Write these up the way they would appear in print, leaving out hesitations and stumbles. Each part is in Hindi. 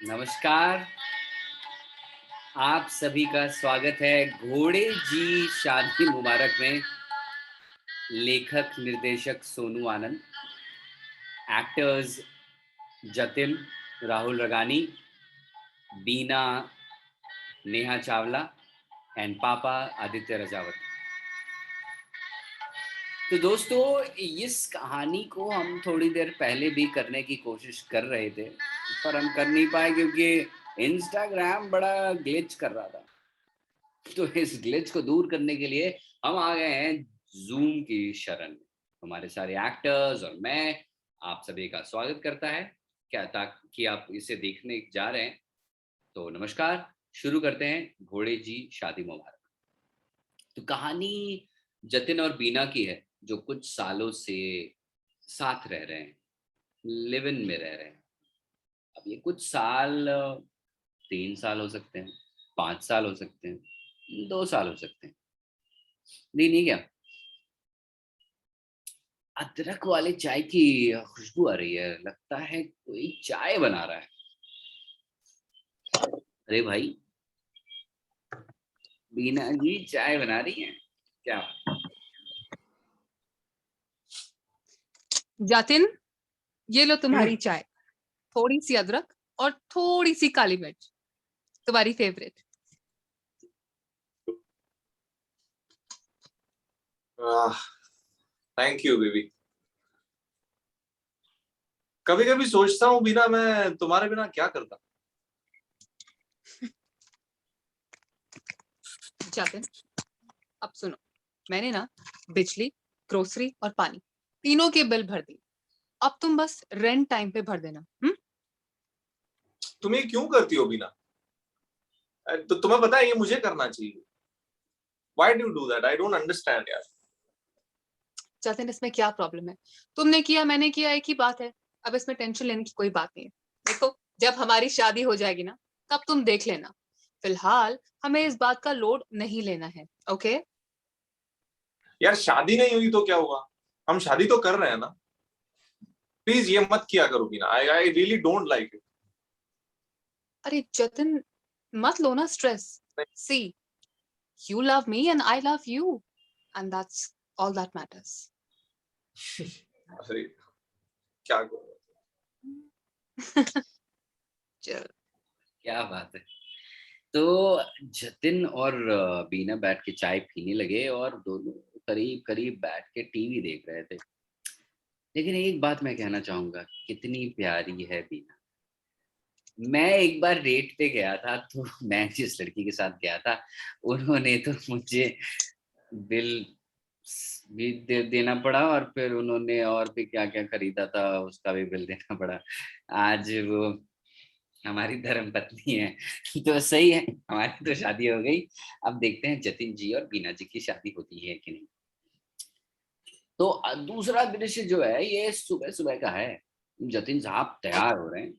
नमस्कार। आप सभी का स्वागत है घोड़े जी शादी मुबारक में। लेखक निर्देशक सोनू आनंद, एक्टर्स जतिन, राहुल रगानी, बीना, नेहा चावला एंड पापा आदित्य रजावत। तो दोस्तों, इस कहानी को हम थोड़ी देर पहले भी करने की कोशिश कर रहे थे, पर हम कर नहीं पाए क्योंकि इंस्टाग्राम बड़ा ग्लिच कर रहा था। तो इस ग्लिच को दूर करने के लिए हम आ गए हैं जूम की शरण में। हमारे सारे एक्टर्स और मैं आप सभी का स्वागत करता है, क्या ताकि आप इसे देखने जा रहे हैं। तो नमस्कार, शुरू करते हैं घोड़े जी शादी मुबारक। तो कहानी जतिन और बीना की है, जो कुछ सालों से साथ रह रहे हैं, लिव इन में रह रहे हैं। अब ये कुछ साल 3 साल हो सकते हैं, 5 साल हो सकते हैं, 2 साल हो सकते हैं। नहीं नहीं, क्या अदरक वाले चाय की खुशबू आ रही है। लगता है कोई चाय बना रहा है। अरे भाई, बीना जी चाय बना रही हैं क्या? जतिन, ये लो तुम्हारी चाय। थोड़ी सी अदरक और थोड़ी सी काली मिर्च, तुम्हारी फेवरेट। Thank you baby. कभी कभी सोचता हूँ बिना मैं तुम्हारे बिना क्या करता। जतिन, अब सुनो, मैंने ना बिजली, ग्रोसरी और पानी तीनों के बिल भर दी। अब तुम बस रेंट टाइम पे भर देना। तुम ये क्यों करती हो बिना? तो तुम्हें पता है ये मुझे करना चाहिए। Why do you do that? I don't understand यार। जतिन, इसमें क्या प्रॉब्लम है? तुमने किया, मैंने किया, एक ही बात है। अब इसमें टेंशन लेने की कोई बात नहीं है। देखो, जब हमारी शादी हो जाएगी ना, तब तुम देख लेना। फिलहाल हमें इस बात का लोड नहीं लेना है, ओके? यार शादी नहीं हुई तो क्या हुआ? हम शादी तो कर रहे हैं ना। प्लीज ये मत किया करो बिना। I really don't like it। अरे जतिन, मत लो ना stress. See, you love me and I love you, and that's all that matters. अरे क्या करूं? चल, क्या बात है। तो जतिन और बीना बैठ के चाय पीने लगे और दोनों करीब करीब बैठ के टीवी देख रहे थे। लेकिन एक बात मैं कहना चाहूंगा, कितनी प्यारी है बीना। मैं एक बार डेट पे गया था, तो मैं जिस लड़की के साथ गया था, उन्होंने तो मुझे बिल भी देना पड़ा, और फिर उन्होंने और भी क्या क्या खरीदा था उसका भी बिल देना पड़ा। आज वो हमारी धर्म पत्नी है। तो सही है, हमारी तो शादी हो गई। अब देखते हैं जतिन जी और बीना जी की शादी होती है कि नहीं। तो दूसरा दृश्य जो है ये सुबह सुबह का है। जतिन साहब तैयार हो रहे हैं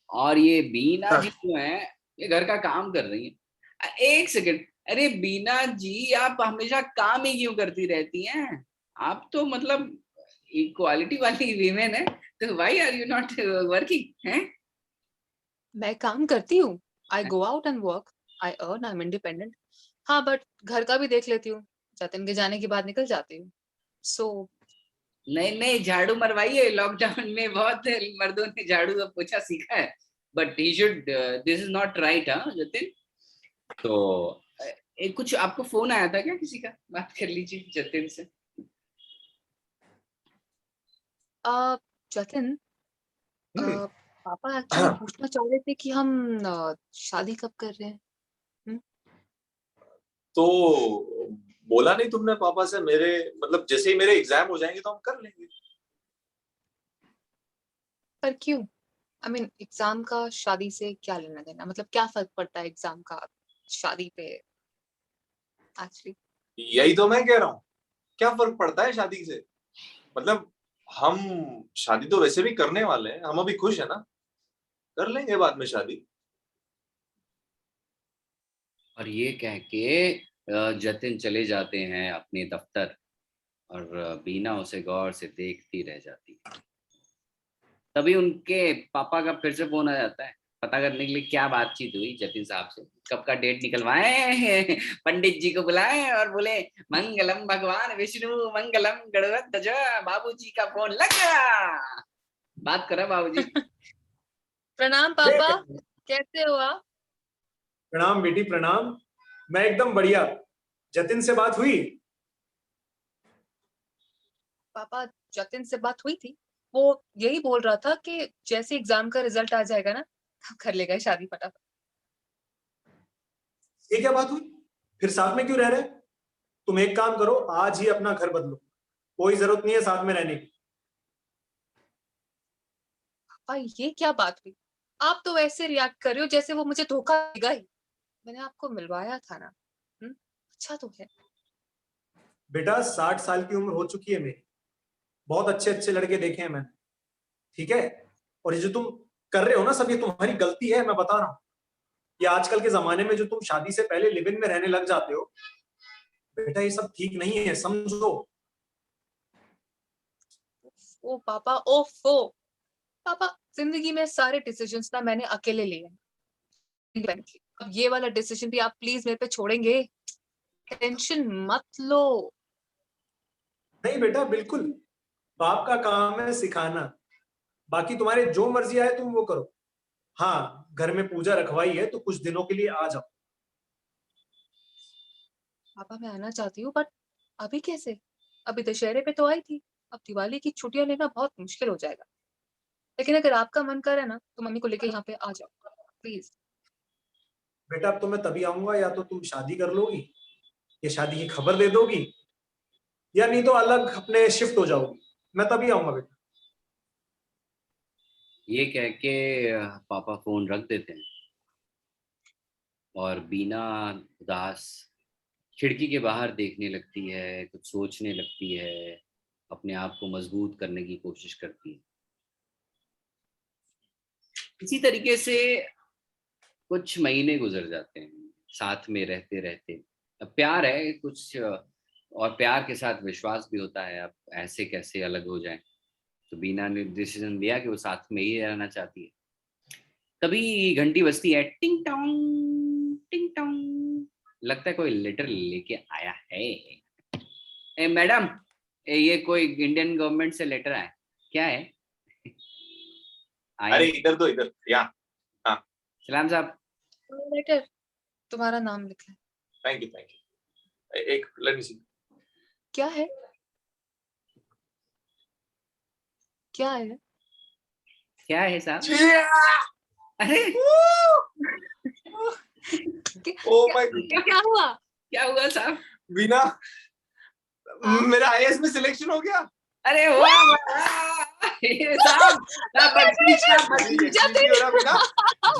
और ये बीना जी जो है ये घर का काम कर रही है। एक सेकंड, अरे बीना जी, आप हमेशा काम ही क्यों करती रहती हैं? आप तो मतलब इक्वालिटी वाली वीमेन है, तो why are you not working हैं? मैं काम करती हूँ। I go out and work, I earn, I'm independent. हाँ, बट घर का भी देख लेती हूँ। जतिन के जाने के बाद निकल जाती हूँ। So, नहीं नहीं, झाड़ू मरवाइए। लॉकडाउन में बहुत मर्दों ने झाड़ू और पोछा सीखा है, but he should, this is not right. हाँ जतिन, तो कुछ आपको फोन आया था क्या किसी का? बात कर लीजिए जतिन से। जतिन, हम्म, पापा एक्चुअली पूछना चाह रहे थे कि हम शादी कब कर रहे हैं। तो बोला नहीं तुमने पापा से? मेरे मतलब जैसे ही मेरे एग्जाम हो जाएंगे तो हम कर लेंगे। पर क्यों? आई मीन, एग्जाम का शादी से क्या लेना देना? मतलब क्या फर्क पड़ता है एग्जाम का शादी पे एक्चुअली? यही तो मैं कह रहा हूँ। क्या फर्क पड़ता है शादी से? मतलब हम शादी तो वैसे भी करने वाले हैं। हम अभी खुश है ना। कर लेंगे बाद में शादी। और ये कह के जतिन चले जाते हैं अपने दफ्तर, और बीना उसे गौर से देखती रह जाती है। तभी उनके पापा का फिर से फोन आ जाता है। पता करने के लिए क्या बातचीत हुई जतिन साहब से, कब का डेट निकलवाए, पंडित जी को बुलाए और बोले मंगलम भगवान विष्णु मंगलम गणपत बाबूजी का फोन लग गया, बात करो बाबूजी। प्रणाम पापा, कैसे हो आप? प्रणाम बेटी प्रणाम। मैं एकदम बढ़िया। जतिन से बात हुई? पापा, जतिन से बात हुई थी। वो यही बोल रहा था कि जैसे एग्जाम का रिजल्ट आ जाएगा ना, तब कर लेगा शादी फटाफट। ये क्या बात हुई? फिर साथ में क्यों रह रहे? तुम एक काम करो, आज ही अपना घर बदलो, कोई जरूरत नहीं है साथ में रहने की। पापा, ये क्या बात हुई? आप तो ऐसे रिएक्ट कर रहे हो जैसे वो मुझे धोखा देगा ही। मैंने आपको मिलवाया था ना। अच्छा तो है। बेटा 60 साल की उम्र हो चुकी है मेरी, बहुत अच्छे अच्छे लड़के देखे हैं मैंने, ठीक है? और ये जो तुम कर रहे हो ना सब, ये तुम्हारी गलती है, मैं बता रहा हूँ। ये आजकल के जमाने में जो तुम शादी से पहले लिव इन में रहने लग जाते हो, बेटा ये सब ठीक नहीं है, समझो। ओ पापा, ओफो। पापा, जिंदगी में सारे डिसीजंस ना मैंने अकेले लिए हैं। अब ये वाला डिसीजन भी आप प्लीज मेरे पे छोड़ेंगे? टेंशन मत लो। नहीं बेटा, बिल्कुल। बाप का काम है सिखाना, बाकी तुम्हारे जो मर्जी आए तुम वो करो। हाँ, घर में पूजा रखवाई है तो कुछ दिनों के लिए आ जाओ। पापा, मैं आना चाहती हूँ, बट अभी कैसे? अभी दशहरे पे तो आई थी, अब दिवाली की छुट्टियां लेना बहुत मुश्किल हो जाएगा। लेकिन अगर आपका मन करे ना तो मम्मी को लेके यहाँ पे आ जाओ प्लीज। बेटा अब तो मैं तभी आऊंगा, या तो तुम शादी कर लोगी, या शादी की खबर दे दोगी, या नहीं तो अलग अपने शिफ्ट हो जाओगी। मैं तभी आऊंगा बेटा। ये कह के पापा फोन रख देते हैं और बीना उदास खिड़की के बाहर देखने लगती है, कुछ सोचने लगती है, अपने आप को मजबूत करने की कोशिश करती है। इसी तरीके से कुछ महीने गुजर जाते हैं साथ में रहते रहते। अब प्यार है कुछ, और प्यार के साथ विश्वास भी होता है। अब ऐसे कैसे अलग हो जाएं? तो बीना ने डिसीजन लिया कि वो साथ में ही रहना चाहती है। तभी घंटी बजती है, टिंग टोंग टिंग टोंग। लगता है कोई लेटर लेके आया है। ए मैडम, ये कोई इंडियन गवर्नमेंट से लेटर आया, क्या है? अरे इधर दो, इधर यहाँ। हाँ, सलाम साहब। लेटर, तुम्हारा नाम लिखा है। Thank you thank you. एक लेट मी सी। क्या है? क्या है? क्या है साहब? अरे ओ माय क्या क्या हुआ? क्या हुआ साहब? बीना, मेरा आईएएस में सिलेक्शन हो गया। अरे वाह ये साहब, बख्शीश साहब, बख्शीश। यकीन हो रहा Bina,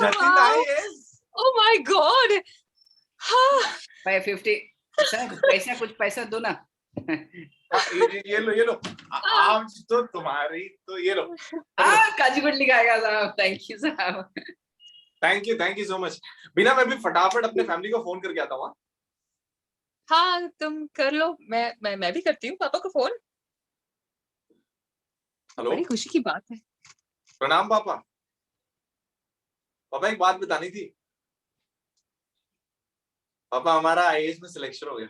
Jatin IAS. Oh my god. हाँ, 550 सर, पैसा कुछ पैसा दो ना। ये लो ये लो, आज तो तुम्हारी तो ये लो। काजूकट लिखाएगा साहब, थैंक यू साहब। Thank you so much. Bina, मैं भी फटाफट अपने फैमिली को फोन करके आता हूँ। हाँ तुम कर लो, मैं भी करती हूँ पापा को फोन। हेलो, बड़ी खुशी की बात है। प्रणाम पापा। पापा एक बात बतानी थी। पापा हमारा आईएएस में सिलेक्शन हो गया।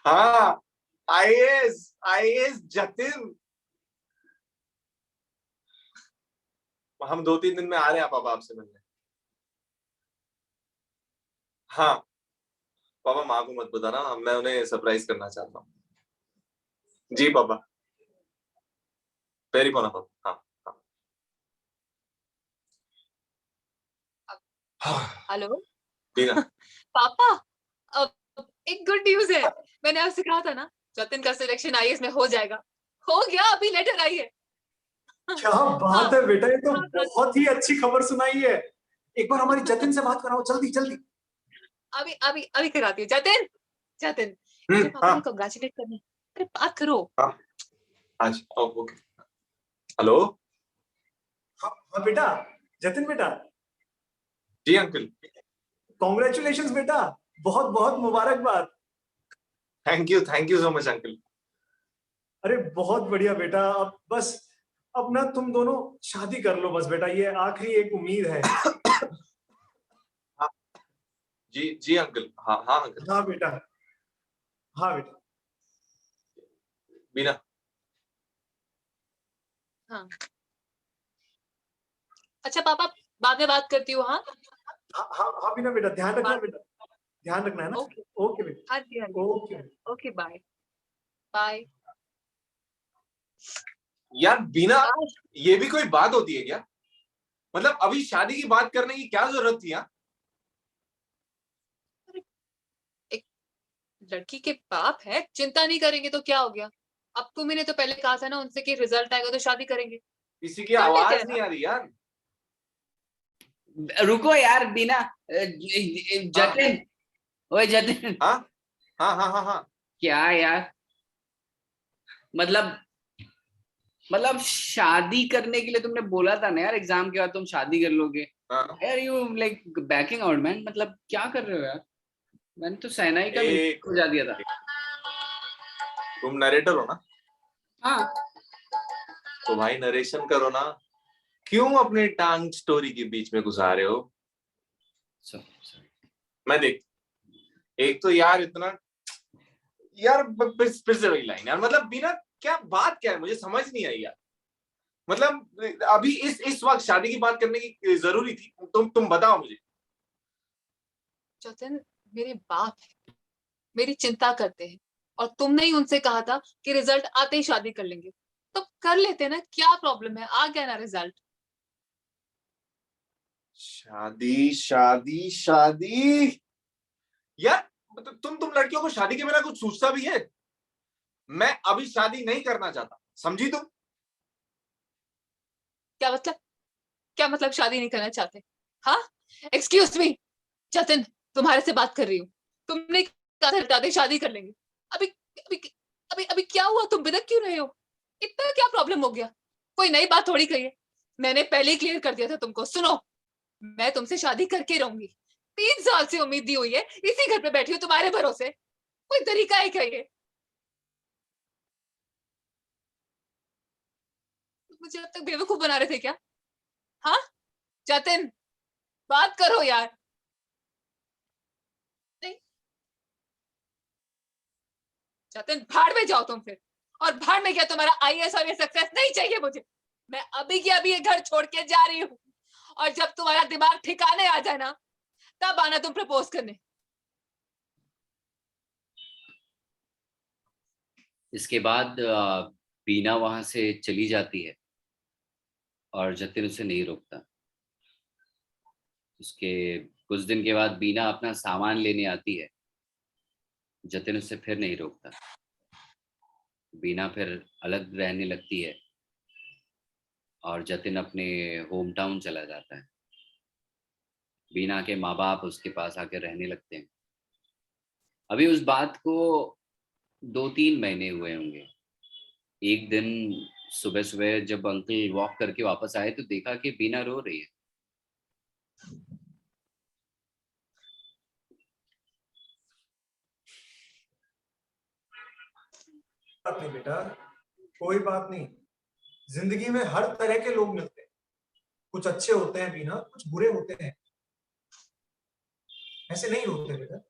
हाँ, आईएएस आईएएस जतिन। हम 2-3 दिन में आ रहे हैं पापा आपसे मिलने। हाँ पापा, माँ को मत बताना, मैं उन्हें सरप्राइज करना चाहता हूँ। जी पापा, वेरी पोना पापा। हाँ हेलो बीना। पापा, अब एक गुड न्यूज है। मैंने आपसे कहा था ना, जतिन का सिलेक्शन आईएएस में हो जाएगा। हो गया, अभी लेटर आई है। क्या बात है बेटा, ये तो हाँ, बहुत ही अच्छी खबर सुनाई है। एक बार हमारी जतिन से बात कराओ, जल्दी जल्दी। अभी अभी अभी कराती हूँ। जतिन, जतिन, मुझे पापा ने हाँ कांग्रेचुलेट करना है। अरे बात करो। हाँ, आज ओके। हेलो। हाँ बेटा, जतिन बेटा, जी अंकल। कॉन्ग्रेचुलेशंस बेटा, बहुत बहुत मुबारकबाद। Thank you so much uncle. अरे बहुत बढ़िया बेटा, अब बस अब ना तुम दोनों शादी कर लो बस बेटा, ये आखिरी एक उम्मीद है। जी जी अंकल, हाँ हाँ अंकल। हाँ बेटा, हाँ बेटा। बीना, हाँ अच्छा पापा, बाद में बात करती हूँ। हाँ हाँ हाँ हाँ बीना बेटा, ध्यान रखना बाय। बेटा, ध्यान रखना है ना। ओके। ओके बेटा, हाँ जी हाँ जी। ओके। Okay bye bye. यार बीना, बाय। ये भी कोई बात होती है क्या? मतलब अभी शादी की बात करने की क्या जरूरत थी? यार एक लड़की के बाप है, चिंता नहीं करेंगे तो क्या हो गया? अब तुम ने तो पहले कहा था ना उनसे कि रिजल्ट आएगा तो शादी करेंगे। किसी की कर लेते आवाज हैं नहीं ना। आ रही यार। रुको यार बीना, हाँ जतिन, ओए जतिन, हाँ हाँ हाँ हाँ हाँ। क्या यार, मतलब शादी करने के लिए तुमने बोला था ना यार, एग्जाम के बाद तुम शादी कर लोगे। हाँ। यार you like banking out man, मतलब क्या कर रहे हो यार? मैंने तो सैनाई का एक हो जा दिया था। तुम नरेटर हो ना, हाँ तो भाई नरेशन करो ना। क्यों अपनी टांग स्टोरी के बीच में घुसा रहे हो? sorry. मैं देख, एक तो यार इतना, यार फिर से वही लाइन यार, मतलब बिना, क्या बात क्या है मुझे समझ नहीं आई यार। मतलब अभी इस वक्त शादी की बात करने की जरूरी थी? तुम बताओ मुझे। जतिन मेरे बाप है, मेरी चिंता करते हैं, और तुमने ही उनसे कहा था कि रिजल्ट आते ही शादी कर लेंगे, तो कर लेते ना, क्या प्रॉब्लम है? आ गया ना रिजल्ट। शादी शादी शादी, यार मतलब तुम लड़कियों को शादी के बिना कुछ सोचता भी है? मैं अभी शादी नहीं करना चाहता, समझी तुम? क्या मतलब? क्या मतलब शादी नहीं करना चाहते? हाँ, एक्सक्यूज मी जतिन, तुम्हारे से बात कर रही हूँ। तुमने कहा था रिजल्ट आते ही शादी कर लेंगे। अभी अभी अभी अभी क्या हुआ? तुम बिदक क्यों रहे हो? इतना क्या प्रॉब्लम हो गया? कोई नई बात थोड़ी कही है, मैंने पहले ही क्लियर कर दिया था तुमको। सुनो, मैं तुमसे शादी करके रहूंगी। 3 साल से उम्मीद दी हुई है, इसी घर पे बैठी हूँ तुम्हारे भरोसे। कोई तरीका है क्या ये? मुझे अब तक बेवकूफ बना रहे थे क्या? हाँ जतिन, बात करो यार। नहीं जतिन, भाड़ में जाओ तुम फिर। और भाड़ में क्या, तुम्हारा आईएएस और ये सक्सेस नहीं चाहिए मुझे। मैं अभी की अभी ये घर छोड़ के जा रही हूँ, और जब तुम्हारा दिमाग ठिकाने आ जाए ना, तब आना तुम प्रपोज करने। इसके बाद बीना वहां से चली जाती है और जतिन उसे नहीं रोकता। उसके कुछ दिन के बाद बीना अपना सामान लेने आती है, जतिन उसे फिर नहीं रोकता। बीना फिर अलग रहने लगती है और जतिन अपने होम टाउन चला जाता है। बीना के माँ बाप उसके पास आकर रहने लगते हैं। अभी उस बात को 2-3 महीने हुए होंगे। एक दिन सुबह सुबह जब अंकल वॉक करके वापस आए तो देखा कि बीना रो रही है। बात नहीं बेटा, कोई बात नहीं। जिंदगी में हर तरह के लोग मिलते हैं, कुछ अच्छे होते हैं बीना, कुछ बुरे होते हैं। ऐसे नहीं होते बेटा।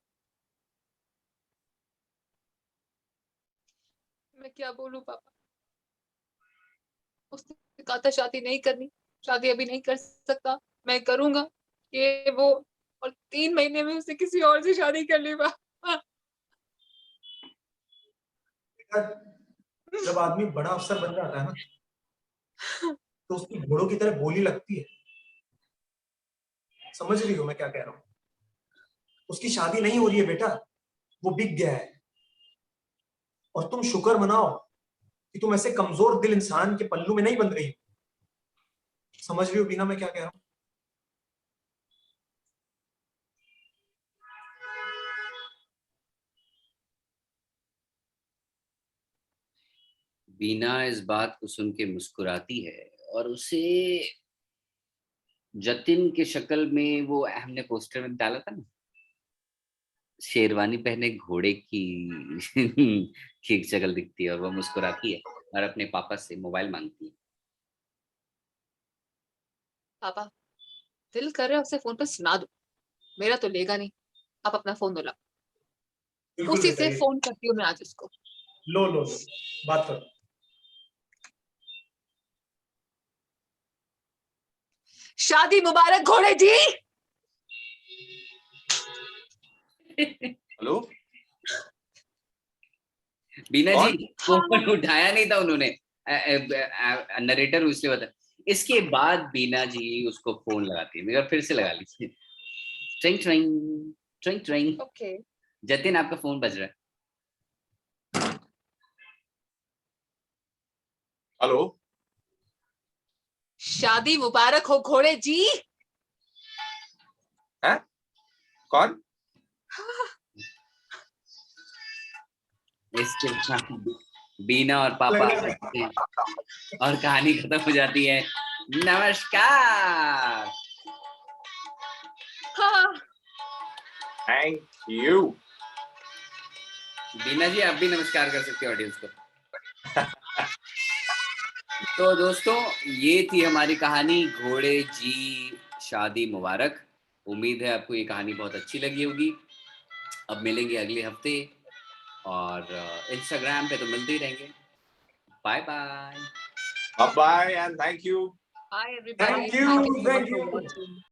मैं क्या बोलूं पापा? उसने कहा था शादी नहीं करनी, शादी अभी नहीं कर सकता, मैं करूंगा ये वो, और 3 महीने में उसने किसी और से शादी कर ली। पापा बेटा, जब आदमी बड़ा अफसर बन जाता है ना, तो उसकी घोड़ों की तरह बोली लगती है। समझ रही हो मैं क्या कह रहा हूँ? उसकी शादी नहीं हो रही है बेटा, वो बिक गया है। और तुम शुक्र मनाओ कि तुम ऐसे कमजोर दिल इंसान के पल्लू में नहीं बंध रही हो। समझ रही हो बीना मैं क्या कह रहा हूँ? बीना इस बात को सुन के मुस्कुराती है और उसे जतिन के शक्ल में वो हमने पोस्टर में डाला था ना, शेरवानी पहने घोड़े की की शक्ल दिखती है और वो मुस्कुराती है और अपने पापा से मोबाइल मांगती है। पापा दिल कर रहा है उसे फोन पे सुना दो, मेरा तो लेगा नहीं। आप अपना फोन दो, ला बिल्कुल उसी बेटा, से ये फोन करती हूँ मैं आज उसको। लो लो लो, बात करो। शादी मुबारक घोड़े जी। हेलो बीना कौन? जी फोन उठाया नहीं था उन्होंने, नरेटर इसलिए बता। इसके बाद बीना जी उसको फोन लगाती है, मगर फिर से लगा लीजिए। ट्रिंग ट्रिंग ट्रिंग ट्रिंग। ओके। जतिन आपका फोन बज रहा है। हेलो शादी मुबारक हो घोड़े जी। है कौन? इसके बाद बीना और पापा लग रहा है हंसते हैं और कहानी खत्म हो जाती है। नमस्कार। हाँ। Thank you. बीना जी आप भी नमस्कार कर सकते हो ऑडियंस को। तो दोस्तों ये थी हमारी कहानी घोड़े जी शादी मुबारक। उम्मीद है आपको ये कहानी बहुत अच्छी लगी होगी। अब मिलेंगे अगले हफ्ते और इंस्टाग्राम पे तो मिलते ही रहेंगे। Bye bye. Bye bye and thank you. Bye everybody. Thank you, Thank you so much thank for you. watching.